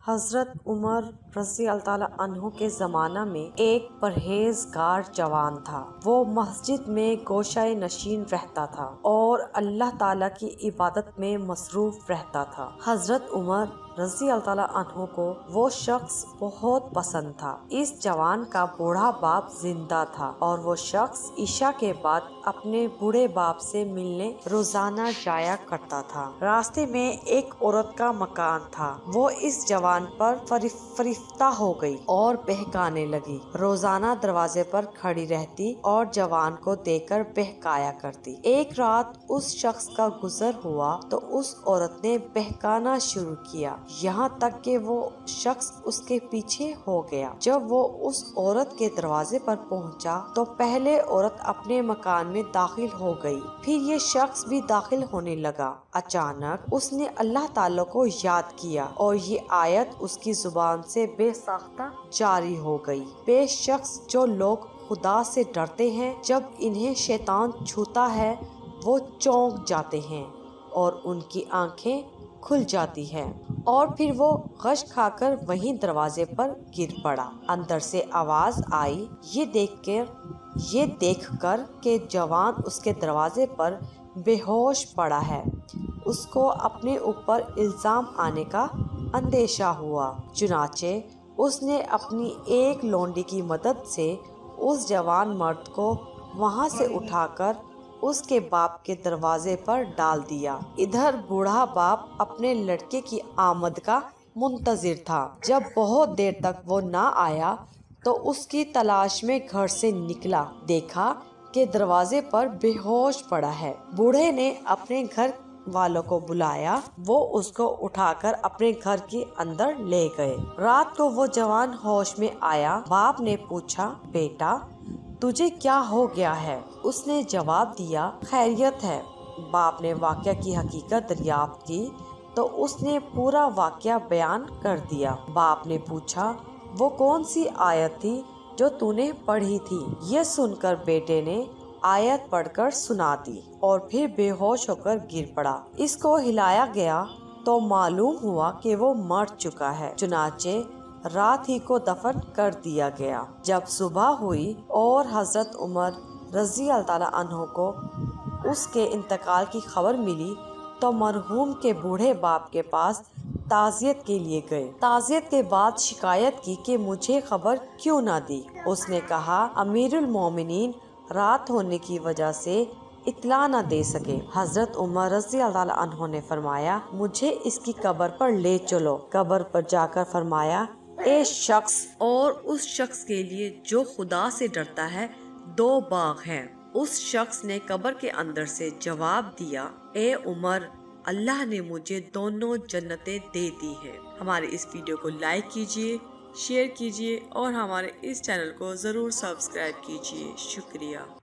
حضرت عمر رضی اللہ تعالیٰ عنہ کے زمانہ میں ایک پرہیزگار جوان تھا۔ وہ مسجد میں گوشہ نشین رہتا تھا اور اللہ تعالیٰ کی عبادت میں مصروف رہتا تھا۔ حضرت عمر رضی اللہ تعالیٰ عنہ کو وہ شخص بہت پسند تھا۔ اس جوان کا بوڑھا باپ زندہ تھا اور وہ شخص عشاء کے بعد اپنے بوڑھے باپ سے ملنے روزانہ جایا کرتا تھا۔ راستے میں ایک عورت کا مکان تھا۔ وہ اس جوان پر فریفتہ ہو گئی اور بہکانے لگی۔ روزانہ دروازے پر کھڑی رہتی اور جوان کو دیکھ کر بہکایا کرتی۔ ایک رات اس شخص کا گزر ہوا تو اس عورت نے بہکانا شروع کیا، یہاں تک کہ وہ شخص اس کے پیچھے ہو گیا۔ جب وہ اس عورت کے دروازے پر پہنچا تو پہلے عورت اپنے مکان میں داخل ہو گئی، پھر یہ شخص بھی داخل ہونے لگا۔ اچانک اس نے اللہ تعالیٰ کو یاد کیا اور یہ آیت اس کی زبان سے بے ساختہ جاری ہو گئی۔ بے شخص جو لوگ خدا سے ڈرتے ہیں، جب انہیں شیطان چھوتا ہے وہ چونک جاتے ہیں اور ان کی آنکھیں کھل جاتی ہیں، اور پھر وہ غش کھا کر وہیں دروازے پر گر پڑا۔ اندر سے آواز آئی، یہ دیکھ کر کہ جوان اس کے دروازے پر بے ہوش پڑا ہے۔ اس کو اپنے اوپر الزام آنے کا اندیشہ ہوا، چنانچہ اس نے اپنی ایک لونڈی کی مدد سے اس جوان مرد کو وہاں سے اٹھا کر اس کے باپ کے دروازے پر ڈال دیا۔ ادھر بوڑھا باپ اپنے لڑکے کی آمد کا منتظر تھا۔ جب بہت دیر تک وہ نہ آیا تو اس کی تلاش میں گھر سے نکلا، دیکھا کہ دروازے پر بے ہوش پڑا ہے۔ بوڑھے نے اپنے گھر والوں کو بلایا، وہ اس کو اٹھا کر اپنے گھر کے اندر لے گئے۔ رات کو وہ جوان ہوش میں آیا۔ باپ نے پوچھا، بیٹا تجھے کیا ہو گیا ہے؟ اس نے جواب دیا، خیریت ہے۔ باپ نے واقعہ کی حقیقت دریافت کی تو اس نے پورا واقعہ بیان کر دیا۔ باپ نے پوچھا، وہ کون سی آیت تھی جو تو نے پڑھی تھی؟ یہ سن کر بیٹے نے آیت پڑھ کر سنا دی اور پھر بے ہوش ہو کر گر پڑا۔ اس کو ہلایا گیا تو معلوم ہوا کہ وہ مر چکا ہے، چنانچہ رات ہی کو دفن کر دیا گیا۔ جب صبح ہوئی اور حضرت عمر رضی اللہ تعالیٰ عنہ کو اس کے انتقال کی خبر ملی تو مرحوم کے بوڑھے باپ کے پاس تعزیت کے لیے گئے۔ تعزیت کے بعد شکایت کی کہ مجھے خبر کیوں نہ دی؟ اس نے کہا، امیر المومنین رات ہونے کی وجہ سے اطلاع نہ دے سکے۔ حضرت عمر رضی اللہ تعالیٰ عنہ نے فرمایا، مجھے اس کی قبر پر لے چلو۔ قبر پر جا کر فرمایا، اے شخص اور اس شخص کے لیے جو خدا سے ڈرتا ہے دو باغ ہیں۔ اس شخص نے قبر کے اندر سے جواب دیا، اے عمر اللہ نے مجھے دونوں جنتیں دے دی ہیں۔ ہمارے اس ویڈیو کو لائک کیجیے، شیئر کیجیے اور ہمارے اس چینل کو ضرور سبسکرائب کیجیے۔ شکریہ۔